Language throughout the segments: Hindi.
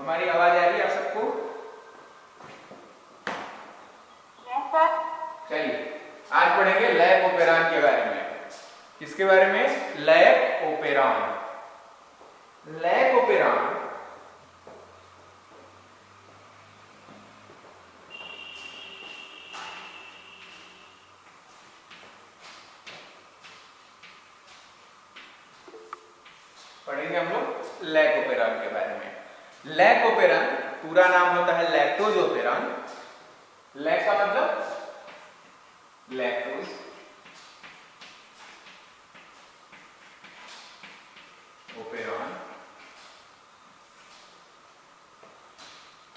हमारी आवाज आ रही है आप सबको? चलिए आज पढ़ेंगे लैक ओपेरॉन के बारे में। किसके बारे में? Lac operon. लैक ओपेरॉन पढ़ेंगे हम लोग लैक ओपेरॉन के बारे में। लैक ओपेरॉन पूरा नाम होता है लैक्टोज ओपेरॉन। लैक का मतलब लैक्टोज, ओपेरॉन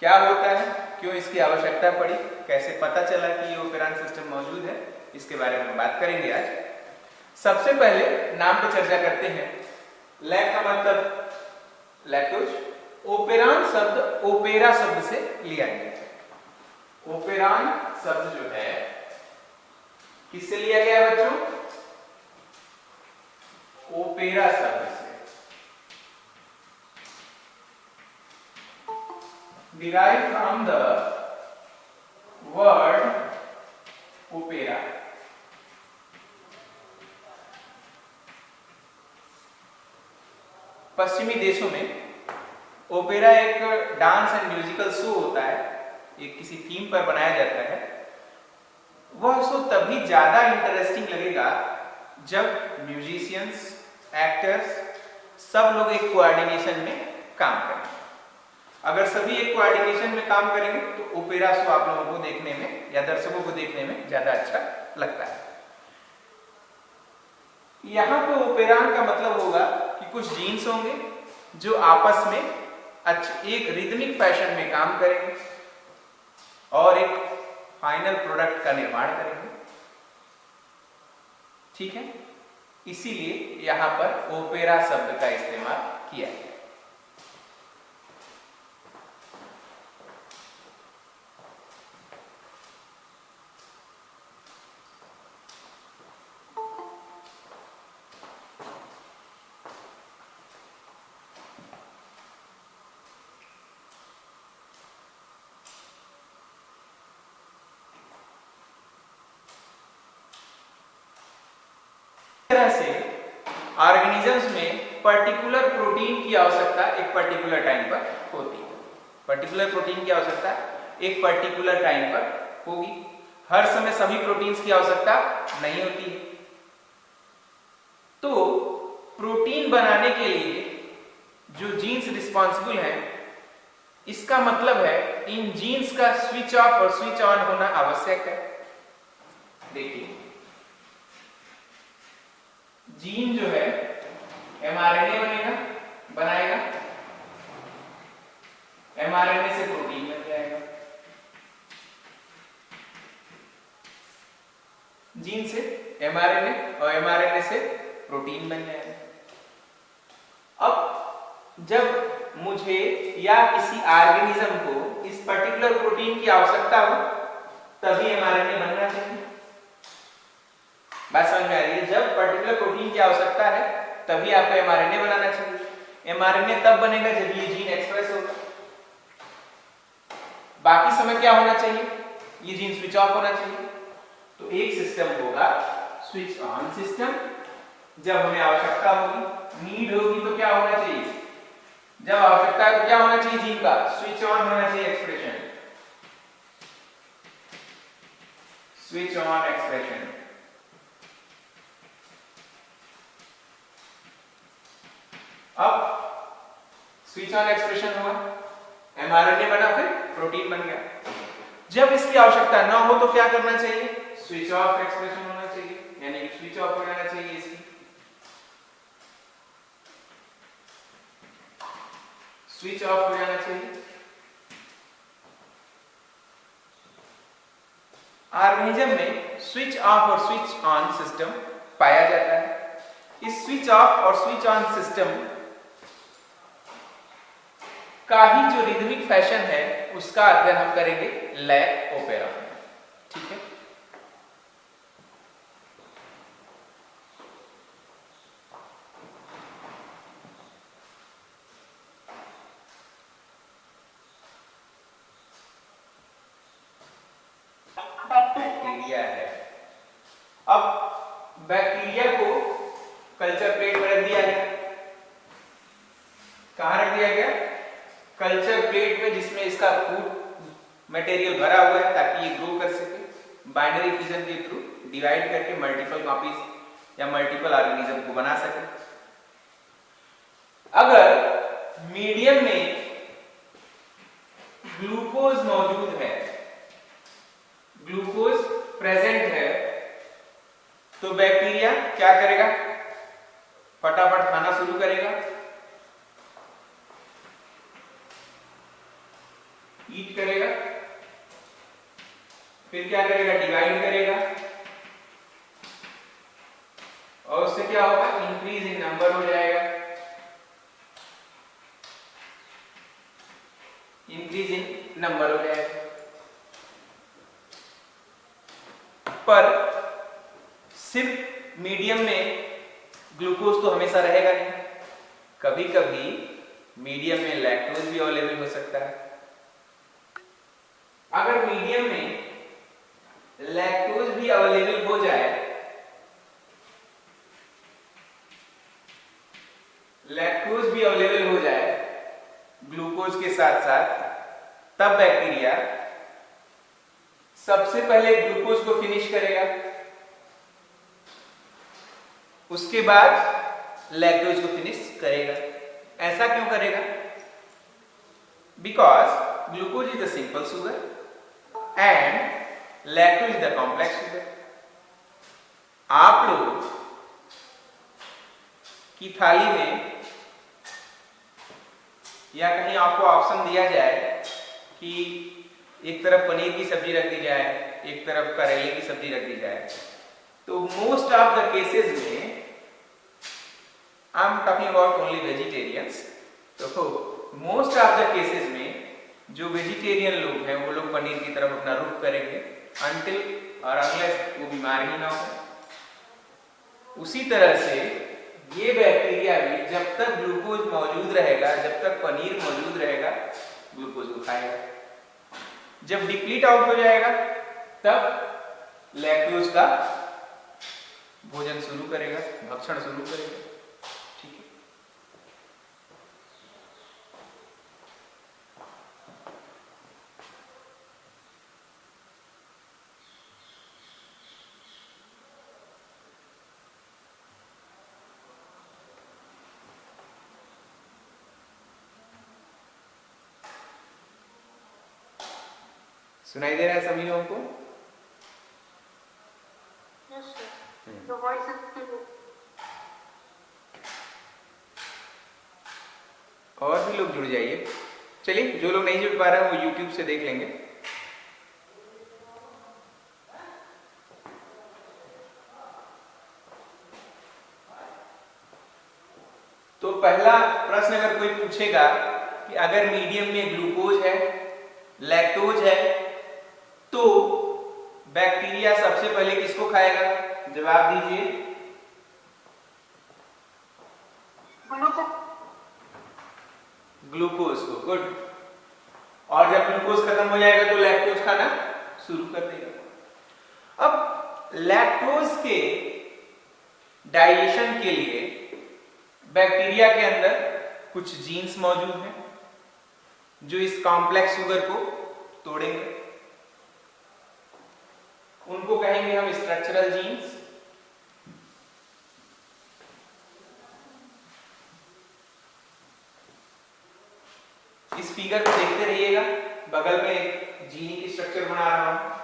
क्या होता है, क्यों इसकी आवश्यकता पड़ी, कैसे पता चला कि ये ओपेरॉन सिस्टम मौजूद है, इसके बारे में बात करेंगे आज। सबसे पहले नाम पर चर्चा करते हैं। लैक का मतलब लैक्टोज, ओपेरॉन शब्द ओपेरा शब्द से लिया गया है। ओपेरॉन शब्द जो है किससे लिया गया है बच्चों? ओपेरा शब्द से। Derived from the word opera। पश्चिमी देशों में ओपेरा एक डांस एंड म्यूजिकल शो होता है, एक किसी थीम पर बनाया जाता है। वह शो तभी ज्यादा इंटरेस्टिंग लगेगा जब म्यूजिशियंस, एक्टर्स सब लोग एक कोऑर्डिनेशन में काम करें। अगर सभी एक कोऑर्डिनेशन में काम करेंगे तो ओपेरा शो आप लोगों को देखने में या दर्शकों को देखने में ज्यादा अच्छा लगता है। यहां पे ओपेरॉन का मतलब होगा कि कुछ जीन्स होंगे जो आपस में एक रिदमिक फैशन में काम करेंगे और एक फाइनल प्रोडक्ट का निर्माण करेंगे। ठीक है, इसीलिए यहां पर ओपेरा शब्द का इस्तेमाल किया है। तरह से ऑर्गेनिजम्स में पर्टिकुलर प्रोटीन की आवश्यकता एक पर्टिकुलर टाइम पर होती है। पर्टिकुलर प्रोटीन की आवश्यकता एक पर्टिकुलर टाइम पर होगी। हर समय सभी प्रोटीन्स की आवश्यकता नहीं होती है। तो प्रोटीन बनाने के लिए जो जीन्स रिस्पॉन्सिबल हैं, इसका मतलब है इन जीन्स का स्विच ऑफ और स्विच ऑन होना आवश्यक है। देखिए, जीन जो है एमआरएनए बनाएगा, एमआरएनए से प्रोटीन बन जाएगा, जीन से एमआरएनए और एमआरएनए से प्रोटीन बन जाएगा। अब जब मुझे या किसी ऑर्गेनिज्म को इस पर्टिकुलर प्रोटीन की आवश्यकता हो तभी एमआरएनए बनना चाहिए। बात समझ में आ रही है? जब पर्टिकुलर प्रोटीन की आवश्यकता है तभी आपको एमआरएनए बनाना चाहिए। एमआरएनए तब बनेगा जब ये जीन एक्सप्रेस होगा। बाकी समय क्या होना चाहिए? ये जीन स्विच ऑफ होना चाहिए। तो एक सिस्टम होगा स्विच ऑन सिस्टम, जब हमें आवश्यकता होगी, नीड होगी तो क्या होना चाहिए? जब आवश्यकता है तो क्या होना चाहिए? जीन का स्विच ऑन होना चाहिए, एक्सप्रेशन, स्विच ऑन एक्सप्रेशन। अब स्विच ऑन एक्सप्रेशन हुआ, एमआरएनए बना, फिर प्रोटीन बन गया। जब इसकी आवश्यकता ना हो तो क्या करना चाहिए? स्विच ऑफ एक्सप्रेशन होना चाहिए, यानी स्विच ऑफ हो जाना चाहिए इसकी। स्विच ऑफ हो जाना चाहिए। ऑर्गेनिज्म में स्विच ऑफ और स्विच ऑन सिस्टम पाया जाता है। इस स्विच ऑफ और स्विच ऑन सिस्टम का ही जो रिदमिक फैशन है उसका अध्ययन हम करेंगे लैक ओपेरॉन में। ठीक है, कल्चर प्लेट में रख दिया गया। कहाँ रख दिया गया? कल्चर प्लेट में, जिसमें इसका फूड मटेरियल भरा हुआ है ताकि ये ग्रो कर सके, बाइनरी फिजन के थ्रू डिवाइड करके मल्टीपल कॉपीज या मल्टीपल ऑर्गेनिज्म को बना सके। अगर मीडियम में ग्लूकोज मौजूद है, ग्लूकोज प्रेजेंट है, तो बैक्टीरिया क्या करेगा? फटाफट खाना शुरू करेगा, ईट करेगा, फिर क्या करेगा? डिवाइड करेगा, और उससे क्या होगा? इंक्रीज इन नंबर हो जाएगा, इंक्रीज इन नंबर हो जाएगा। पर सिर्फ मीडियम में ग्लूकोज तो हमेशा रहेगा नहीं, कभी कभी मीडियम में लैक्टोज भी अवेलेबल हो सकता है। अगर मीडियम में लैक्टोज भी अवेलेबल हो जाए, लैक्टोज भी अवेलेबल हो जाए ग्लूकोज के साथ साथ, तब बैक्टीरिया सबसे पहले ग्लूकोज को फिनिश करेगा, उसके बाद लैक्टोज को फिनिश करेगा। ऐसा क्यों करेगा? Because glucose is the simple sugar and lactose is the complex sugar. आप लोग की थाली में या कहीं आपको ऑप्शन दिया जाए कि एक तरफ पनीर की सब्जी रख दी जाए, एक तरफ करेले की सब्जी रख दी जाए, तो मोस्ट ऑफ द केसेस में, I am talking about only vegetarians, तो मोस्ट ऑफ द केसेस में जो वेजिटेरियन लोग हैं वो लोग पनीर की तरफ अपना रुख करेंगे अनटिल और अनलेस वो बीमार ही ना हो। उसी तरह से ये बैक्टीरिया भी जब तक ग्लूकोज मौजूद रहेगा, जब तक पनीर मौजूद रहेगा, ग्लूकोज को खाएगा। जब डिप्लीट आउट हो जाएगा तब लैक्टोज का भोजन शुरू करेगा, भक्षण शुरू करेगा। ठीक है, सुनाई दे रहा है सभी लोगों को? और भी लोग जुड़ जाइए। चलिए, जो लोग नहीं जुड़ पा रहे हैं वो YouTube से देख लेंगे। तो पहला प्रश्न अगर कोई पूछेगा कि अगर मीडियम में ग्लूकोज है, लैक्टोज है, तो बैक्टीरिया सबसे पहले किसको खाएगा? जवाब दीजिए। ग्लूकोज को। गुड। और जब ग्लूकोज खत्म हो जाएगा तो लैक्टोज खाना शुरू कर देगा। अब लैक्टोज के डाइजेशन के लिए बैक्टीरिया के अंदर कुछ जीन्स मौजूद हैं जो इस कॉम्प्लेक्स शुगर को तोड़ेंगे। उनको कहेंगे हम स्ट्रक्चरल जीन्स। इस फिगर को देखते रहिएगा, बगल में एक जीनी की स्ट्रक्चर बना रहा हूं।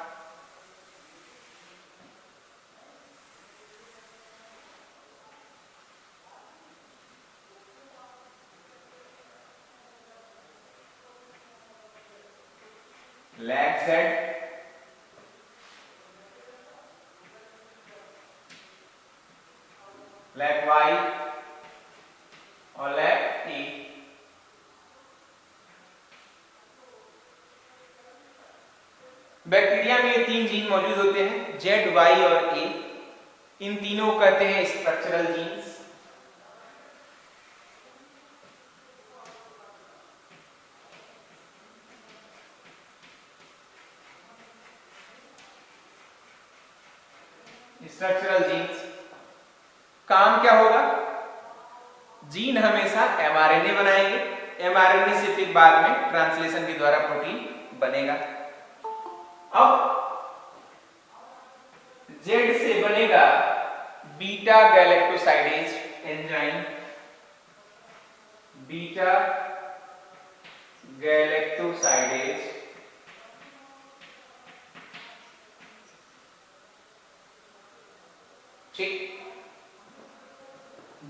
लैग Z, लैग Y और लैग T। बैक्टीरिया में ये तीन जीन मौजूद होते हैं, Z, Y और A। इन तीनों को कहते हैं स्ट्रक्चरल जीन्स। स्ट्रक्चरल जीन्स काम क्या होगा? जीन हमेशा mRNA बनाएंगे, mRNA से फिर बाद में ट्रांसलेशन के द्वारा प्रोटीन बनेगा। अब Z से बनेगा beta galactosidase enzyme, beta galactosidase ठीक,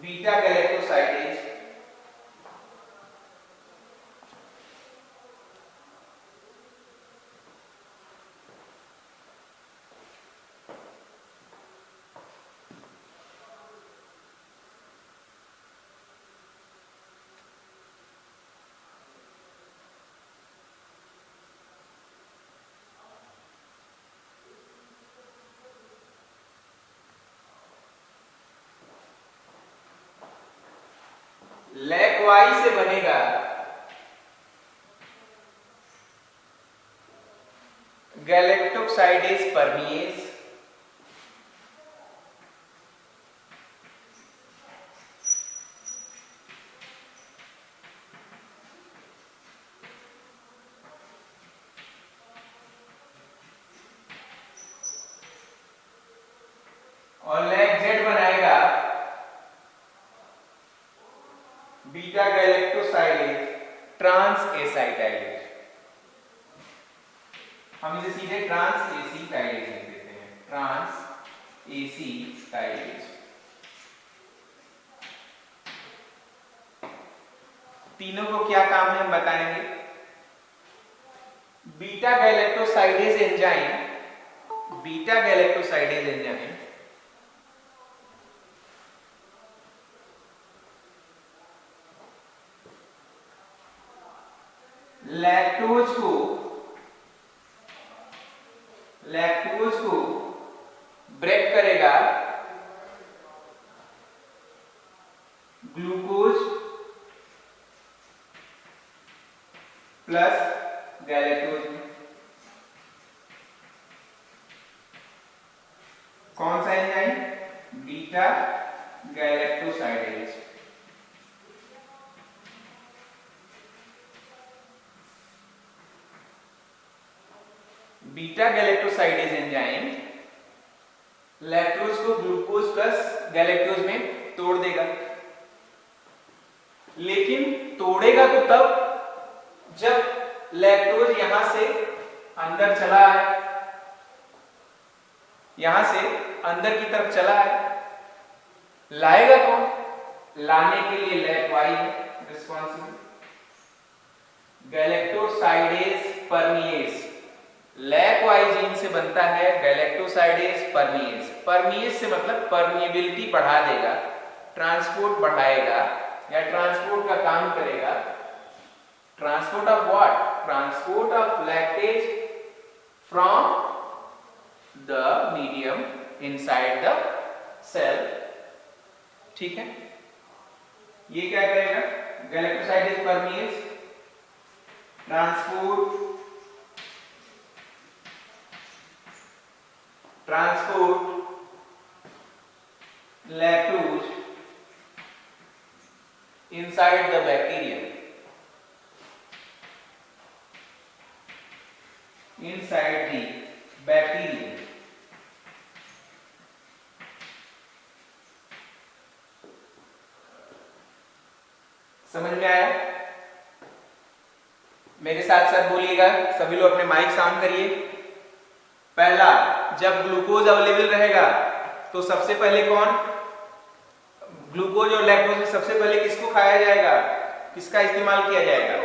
बीटा गैलेक्टोसाइडेज लैक वाई से बनेगा गैलेक्टोसाइडेज परमिएज, और लैक जेड बनाएगा बीटा गैलेक्टोसाइडेज ट्रांस एसाइटाइलेज। हम इसे सीधे ट्रांस एसीटाइलेज लिख देते हैं, ट्रांस एसीटाइलेज। तीनों को क्या काम है हम बताएंगे। Beta galactosidase enzyme, beta galactosidase enzyme lactose को ब्रेक करेगा ग्लूकोज प्लस गैलेक्टोज में। कौन सा enzyme? Beta galactosidase. Beta galactosidase enzyme lactose को ग्लूकोज प्लस गैलेक्टोज में तोड़ देगा, लेकिन तोड़ेगा तो तब जब लैक्टोज यहां से अंदर चला है, यहां से अंदर की तरफ चला है। लाएगा कौन? लाने के लिए लैक वाई है responsible. Galactosidase permease, lac Y gene से बनता है गैलेक्टोसाइडेज परमिएज। परमिएज से मतलब परमिएबिलिटी बढ़ा देगा, ट्रांसपोर्ट बढ़ाएगा या ट्रांसपोर्ट का काम करेगा। Transport of what? Transport of lactase from the medium inside the cell. ठीक है, ये क्या करेगा? Galactosidase permease transport lactose inside the bacterium, inside the bacterium। समझ में आया? मेरे साथ साथ बोलिएगा, सभी लोग अपने माइक ऑन करिए। पहला, जब ग्लूकोज अवेलेबल रहेगा तो सबसे पहले कौन? ग्लूकोज और लैक्टोज में सबसे पहले किसको खाया जाएगा? किसका इस्तेमाल किया जाएगा?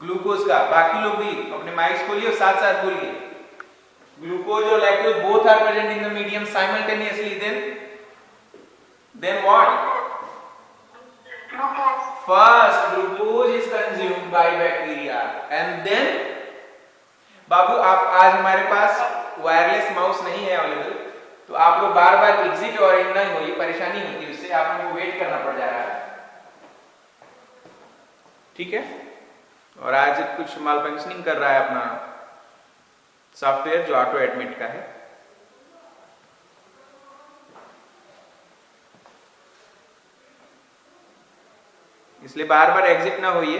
ग्लूकोज का। बाकी लोग भी अपने माइक्स खोलिए और साथ साथ बोलिए। ग्लूकोज और lactose both are present in the medium simultaneously, then what? First glucose is consumed by bacteria and then, बाबू आप आज हमारे पास वायरलेस माउस नहीं है अवेलेबल, तो आप लोग बार बार एग्जिट और इन ना हो, ये परेशानी होती है, उससे आप लोगों को वेट करना पड़ जा रहा है। ठीक है, और आज कुछ माल फंक्शनिंग कर रहा है अपना सॉफ्टवेयर जो ऑटो एडमिट का है। इसलिए बार बार एग्जिट ना होइए।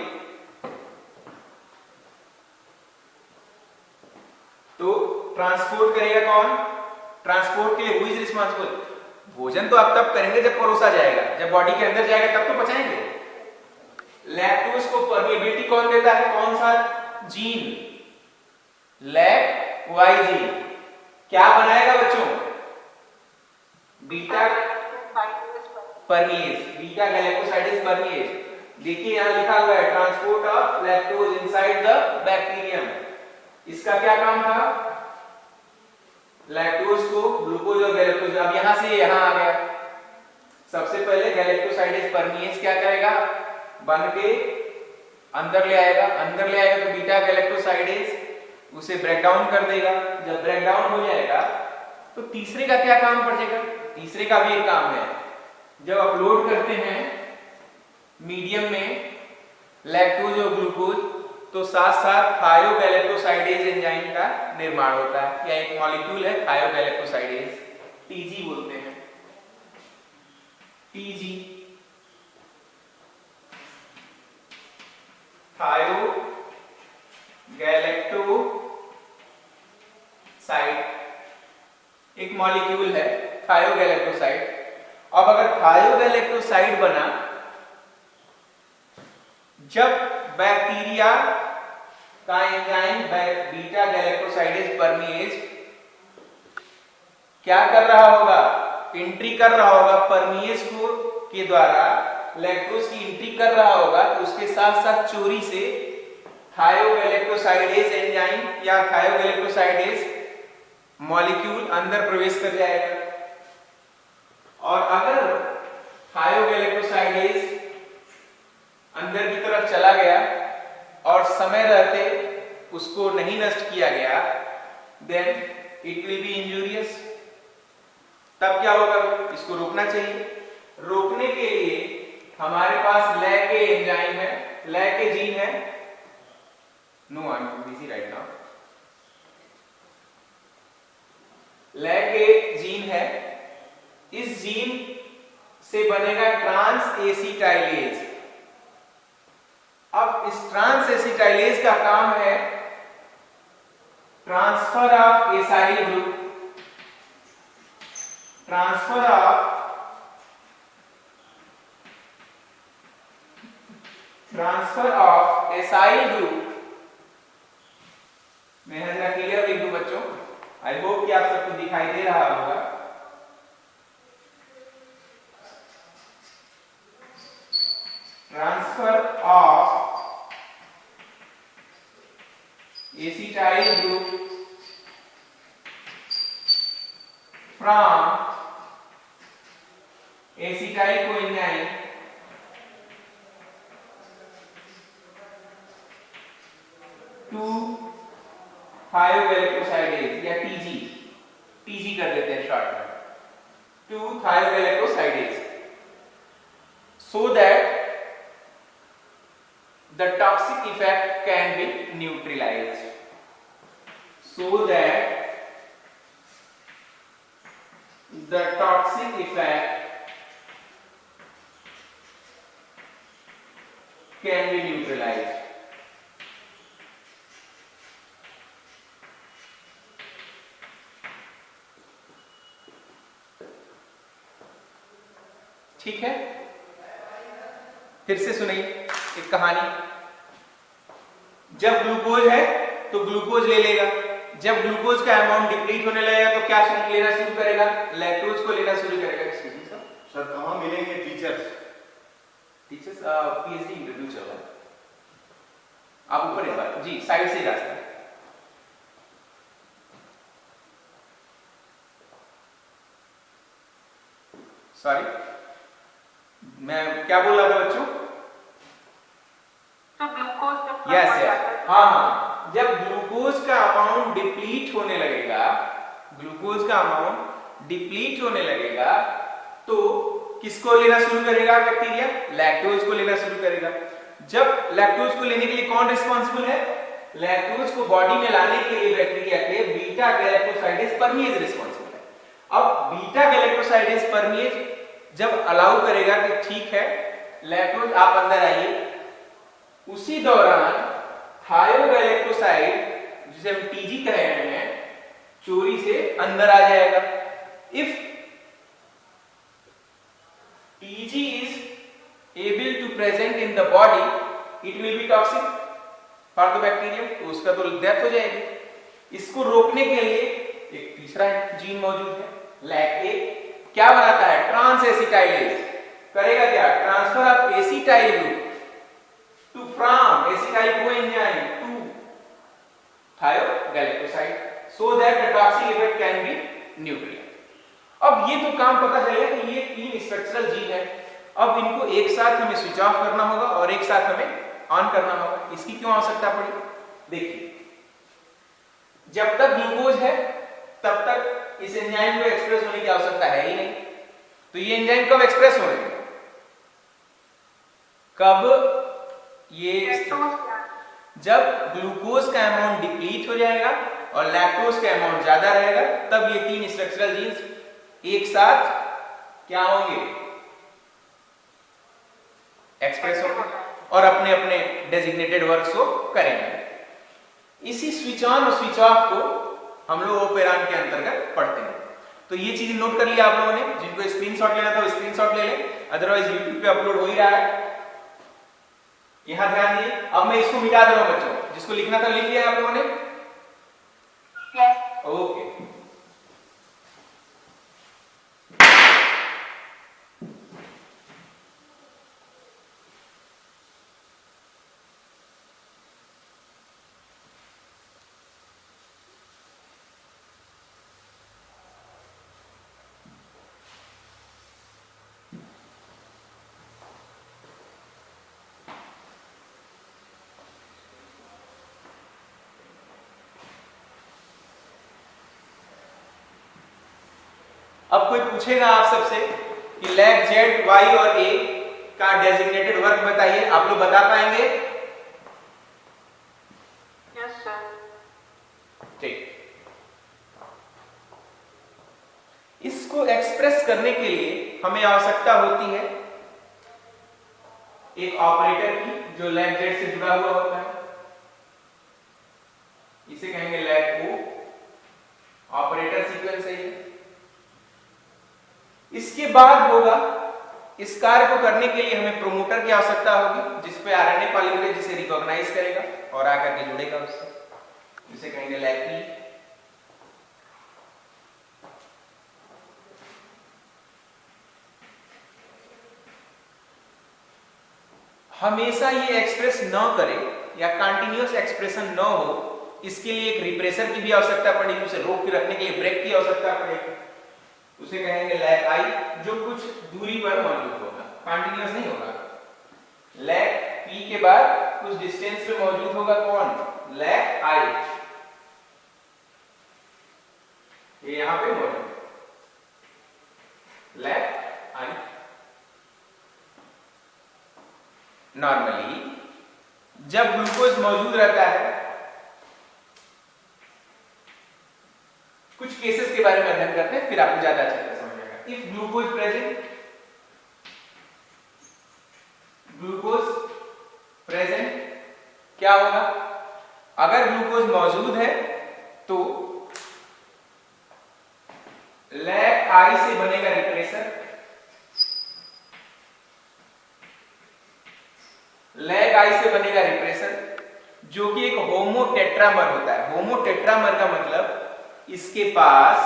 तो ट्रांसपोर्ट करेगा कौन? ट्रांसपोर्ट के लिए हु इज रिस्पांसिबल? भोजन तो आप तब करेंगे जब परोसा जाएगा, जब बॉडी के अंदर जाएगा तब तो पचाएंगे। लैक्टोज को परमिएबिलिटी कौन देता है? कौन सा जीन? Lack Y gene. क्या बनाएगा बच्चों? Beta परमिएज, beta galactosidase परमिएज। देखिए यहां लिखा हुआ है transport of lactose inside the bacterium. इसका क्या काम था? लैक्टोज को ग्लूकोज और गैलेक्टोज, अब यहां से यहां आ गया। सबसे पहले गैलेक्टोसाइडेज परमिएज क्या करेगा? बन के अंदर ले आएगा, अंदर ले आएगा तो बीटा गैलेक्टोसाइडेज उसे ब्रेक डाउन कर देगा। जब ब्रेक डाउन हो जाएगा तो तीसरे का क्या काम पड़ जाएगा? तीसरे का भी एक काम है, जब अपलोड करते हैं मीडियम में लैक्टोज और ग्लूकोज तो साथ साथ थायोगैलेक्टोसाइडेज एंजाइम का निर्माण होता है, या एक मॉलिक्यूल है थायोगैलेक्टोसाइडेज, टीजी बोलते हैं, टीजी, थायोगैलेक्टोसाइड एक मॉलिक्यूल है थायोगैलेक्टोसाइड। अब अगर थायोगैलेक्टोसाइड बना, जब बैक्टीरिया का एंजाइम बीटा गैलेक्टोसाइडेज परमिएज क्या कर रहा होगा? एंट्री कर रहा होगा परमिएज को के द्वारा लैक्टोज की एंट्री कर रहा होगा, तो उसके साथ साथ चोरी से थायोगैलेक्टोसाइडेज एंजाइम या थायोगैलेक्टोसाइडेज मॉलिक्यूल अंदर प्रवेश कर जाएगा। और अगर थायोगैलेक्टोसाइडेज अंदर की तरफ चला गया और समय रहते उसको नहीं नष्ट किया गया, then it will be injurious. तब क्या होगा? इसको रोकना चाहिए। रोकने के लिए हमारे पास लैक के एंजाइम है, लैक के जीन है। No, I am busy right now. Lac के जीन है, इस जीन से बनेगा ट्रांस एसिटाइलेज। अब इस ट्रांस एसिटाइलेज का काम है transfer of acyl group, transfer of acyl group. मैं जरा क्लियर लिख दूं बच्चों, आई होप कि आप सबको दिखाई दे रहा होगा। Transfer of acetyl group from acetyl coenzyme to thiogalactosidase या टीजी, टीजी कर देते हैं शॉर्ट में, to thiogalactosidase, so that the toxic effect can be neutralized, so that the toxic effect can be neutralized। ठीक है, फिर से सुनिए एक कहानी। जब ग्लूकोज है तो ग्लूकोज ले लेगा, जब ग्लूकोज का अमाउंट डिप्लीट होने लगेगा तो क्या लेना शुरू करेगा? लैक्टोज को लेना शुरू करेगा। सर कहाँ मिलेंगे टीचर्स? टीचर्स पीएचडी इंटरव्यू चल रहा है, आप ऊपर एक बार जी, साइड से रास्ता। सॉरी, मैं क्या बोल रहा था बच्चों? तो ग्लूकोज यस यस, हाँ, जब ग्लूकोज का अमाउंट डिप्लीट होने लगेगा, ग्लूकोज का अमाउंट डिप्लीट होने लगेगा तो किसको लेना शुरू करेगा बैक्टीरिया? लैक्टोज को लेना शुरू करेगा। जब लैक्टोज को लेने के लिए कौन रिस्पांसिबल है? लैक्टोज को बॉडी में लाने के लिए बैक्टीरिया के बीटा गैलेक्टोसाइडेज परमिएज रिस्पांसिबल है। अब बीटा गैलेक्टोसाइडेज परमिएज जब अलाउ करेगा कि ठीक है लैक्टोज आप अंदर आइए, उसी दौरान थायोगैलेक्टोसाइड जिसे हम टीजी कह रहे हैं चोरी से अंदर आ जाएगा। If TG is able to present in the body it will be toxic for the bacterium, तो उसका तो डेथ हो जाएगी। इसको रोकने के लिए एक तीसरा जीन मौजूद है लैक ए, क्या बनाता है ट्रांस एसिटाइलेज, करेगा क्या transfer of acetyl group to from acetyl coenzyme to thiogalactoside so that the toxic effect can be neutralised. अब ये तो काम पता चलेगा कि ये 3 स्ट्रक्चरल जीन है, अब इनको एक साथ हमें स्विच ऑफ करना होगा और एक साथ हमें ऑन करना होगा। इसकी क्यों आवश्यकता पड़ी? देखिए, जब तक ग्लूकोज है तब तक इस एंजाइम को एक्सप्रेस होने की आवश्यकता है ही नहीं, तो ये एंजाइम कब एक्सप्रेस हो रहे हैं? कब? ये जब ग्लूकोज का अमाउंट डिप्लीट हो जाएगा और लैक्टोज का अमाउंट ज्यादा रहेगा, तब ये 3 स्ट्रक्चरल जीन्स एक साथ क्या होंगे? एक्सप्रेस होंगे और अपने अपने डेजिग्नेटेड वर्क को करेंगे। इसी स्विच ऑन और स्विच ऑफ को हम लोग ओपेरान के अंतर्गत पढ़ते हैं। तो ये चीजें नोट कर लिया आप लोगों ने, जिनको स्क्रीनशॉट लेना था वो स्क्रीनशॉट ले लें, अदरवाइज यूट्यूब पे अपलोड हो ही रहा है। यहां ध्यान दिए। अब मैं इसको मिटा दे रहा हूं बच्चों, जिसको लिखना था लिख लिया आप लोगों ने? ओके। अब कोई पूछेगा आप सबसे कि लैग जेड वाई और ए का डेजिग्नेटेड वर्क बताइए, आप लोग बता पाएंगे? Yes sir. ठीक। इसको एक्सप्रेस करने के लिए हमें आवश्यकता होती है एक ऑपरेटर की जो लैग जेड से जुड़ा हुआ होता है, इसे कहेंगे लैग ओ, ऑपरेटर सीक्वेंस है ये। इसके बाद होगा, इस कार्य को करने के लिए हमें प्रोमोटर की आवश्यकता होगी, जिस पे आरएनए पॉलीमरेज जिसे रिकॉग्नाइज करेगा और आकर के जुड़ेगा उससे, जिसे कहेंगे लैग पी। हमेशा ये एक्सप्रेस न करे या कंटिन्यूअस एक्सप्रेशन न हो, इसके लिए एक रिप्रेसर की भी आवश्यकता पड़ेगी, उसे रोक के रखने के लिए ब्रेक की आवश्यकता पड़ेगी, उसे कहेंगे लैग आई, जो कुछ दूरी पर मौजूद होगा, कंटिन्यूअस नहीं होगा। लैग पी के बाद कुछ डिस्टेंस पे मौजूद होगा कौन? लैग आई, ये यहां पे मौजूद लैग आई। नॉर्मली जब ग्लूकोज मौजूद रहता है, कुछ केसेस के बारे में अध्ययन करते हैं, फिर आपको ज्यादा अच्छे से समझ आएगा। If glucose present, glucose present क्या होगा? अगर ग्लूकोज मौजूद है तो लैग आई से बनेगा रिप्रेसर, लैग आई से बनेगा रिप्रेसर, जो कि एक होमोटेट्रामर होता है। होमोटेट्रामर का मतलब इसके पास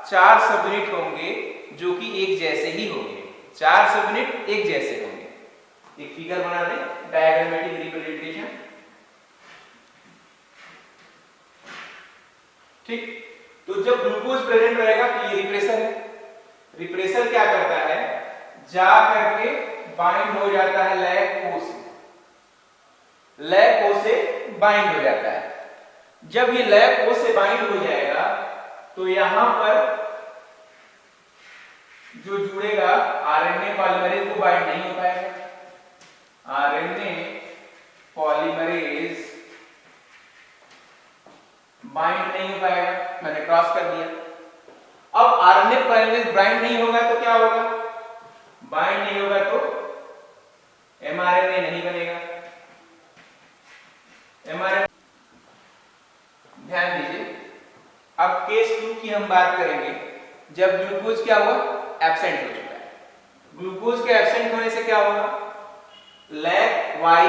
4 सबयूनिट होंगे जो कि एक जैसे ही होंगे, 4 सबयूनिट एक जैसे होंगे। एक फिगर बना दें, डायग्रामेटिक रिप्रेजेंटेशन। ठीक, तो जब ग्लूकोज प्रेजेंट रहेगा तो ये रिप्रेसर है। रिप्रेसर क्या करता है? जा करके बाइंड हो जाता है लैग ओ से, लैग ओ से बाइंड हो जाता है। जब ये लैग ओ से बाइंड हो जाएगा तो यहां पर जो जुड़ेगा आरएनए पॉलीमरेज को बाइंड नहीं हो पाएगा, आरएनए पॉलीमरेज बाइंड नहीं हो पाएगा, मैंने क्रॉस कर दिया। अब आरएनए पॉलीमरेज बाइंड नहीं होगा तो क्या होगा? बाइंड नहीं होगा तो mRNA नहीं बनेगा। mRNA, ध्यान दीजिए, अब केस 2 की हम बात करेंगे जब ग्लूकोज क्या हुआ, एब्सेंट हो चुका है। ग्लूकोज के एब्सेंट होने से क्या होगा, लैक वाई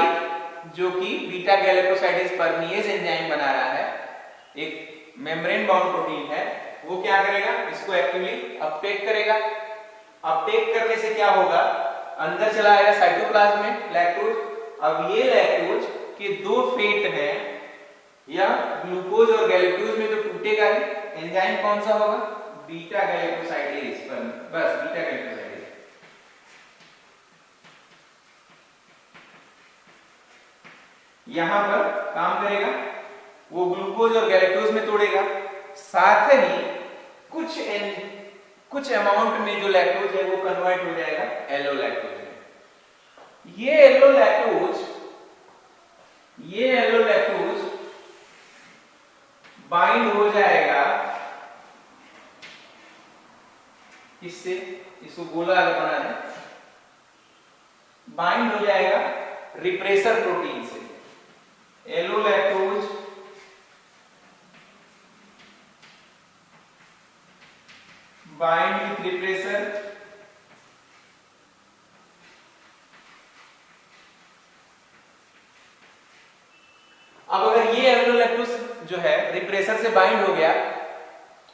जो कि बीटा गैलिकोसाइडेज परमिएज एंजाइम बना रहा है, एक मेम्ब्रेन बाउंड प्रोटीन है, वो क्या करेगा, इसको एक्टिवली अपटेक करेगा। अपटेक करने से क्या होगा, अंदर चला आएगा साइटोप्लाज्म में लैक्टोज। अब ये लैक्टोज के दो फेट हैं, या ग्लूकोज और गैलिकोज में तो टूटेगा ही, एंजाइम कौन सा होगा, बीटा गैलिकोसाइडेज, बस बीटा गैलिकोसाइडेज। यहां पर काम करेगा, वो ग्लूकोज और गैलिकोज में तोड़ेगा, साथ ही कुछ अमाउंट में जो लैक्टोज है वो कन्वर्ट हो जाएगा एलो लैक्टोज में। ये एलो लैक्टोज बाइंड हो जाएगा इससे, इसको गोला अगर बनाना है, बाइंड हो जाएगा रिप्रेसर प्रोटीन से। Allolactose bind with repressor, अब अगर ये एलो लैक्टोज जो है रिप्रेसर से बाइंड हो गया,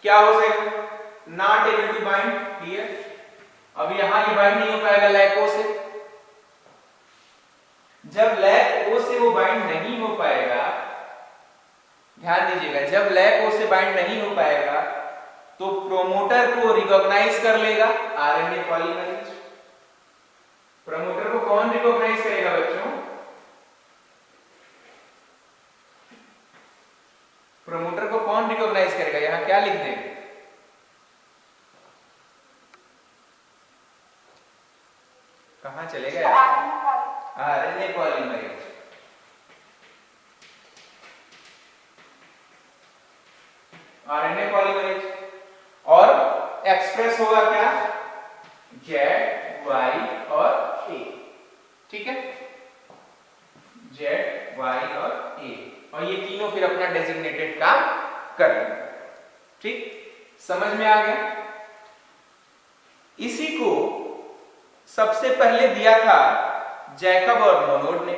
क्या हो जाएगा, not able to bind here. अब यहां ये बाइंड नहीं हो पाएगा लैक ओ से। जब लैक ओ से वो बाइंड नहीं हो पाएगा, ध्यान दीजिएगा, जब लैक ओ से बाइंड नहीं हो पाएगा तो प्रोमोटर को रिकॉग्नाइज कर लेगा आरएनए पॉलीमरेज। प्रोमोटर को कौन रिकॉग्नाइज करेगा बच्चों, प्रोमोटर को कौन रिकॉग्नाइज करेगा, यहां क्या लिख दें, कहां चले गए, आरएनए पॉलीमरेज। आरएनए पॉलीमरेज और एक्सप्रेस होगा क्या, जेड वाई और ए, ठीक है, जेड वाई और ए, और ये तीनों फिर अपना डेजिग्नेटेड काम कर रहे हैं, ठीक, समझ में आ गया। इसी को सबसे पहले दिया था जैकब और मोनोड ने,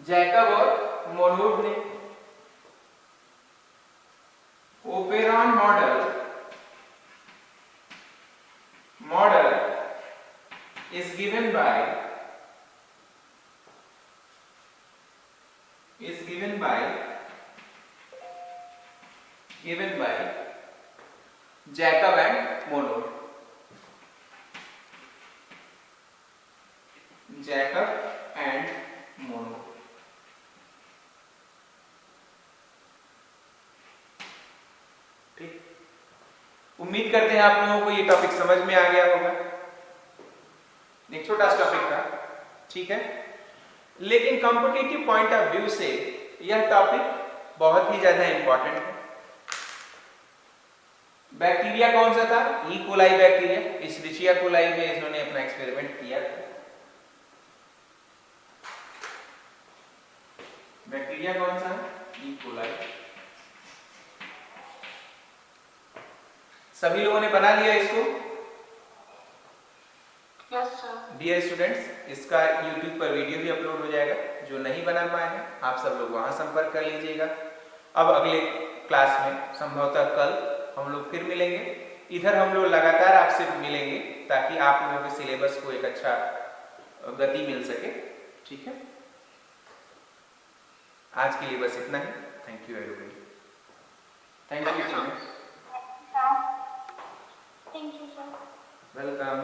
जैकब और मोनोड ने। Operon model is given by Jacob and Monod. Jacob and Monod. ठीक, उम्मीद करते हैं आप लोगों को ये टॉपिक समझ में आ गया होगा। एक छोटा सा टॉपिक था, ठीक है, लेकिन कॉम्पिटिटिव पॉइंट ऑफ व्यू से यह टॉपिक बहुत ही ज्यादा इंपॉर्टेंट है। बैक्टीरिया कौन सा था, ई कोलाई बैक्टीरिया। इश्रिचिया कोलाई में इन्होंने अपना एक्सपेरिमेंट किया था। बैक्टीरिया कौन सा है, ई कोलाई। सभी लोगों ने बना लिया इसको? Yes sir. डियर स्टूडेंट्स, इसका YouTube पर वीडियो भी अपलोड हो जाएगा, जो नहीं बना पाए हैं आप सब लोग वहां संपर्क कर लीजिएगा। अब अगले क्लास में संभवतः कल हम लोग फिर मिलेंगे। इधर हम लोग लगातार आपसे मिलेंगे ताकि आप लोगों के सिलेबस को एक अच्छा गति मिल सके, ठीक है। आज के लिए बस इतना ही। Thank you everybody. Thank you. Thank you sir. Welcome.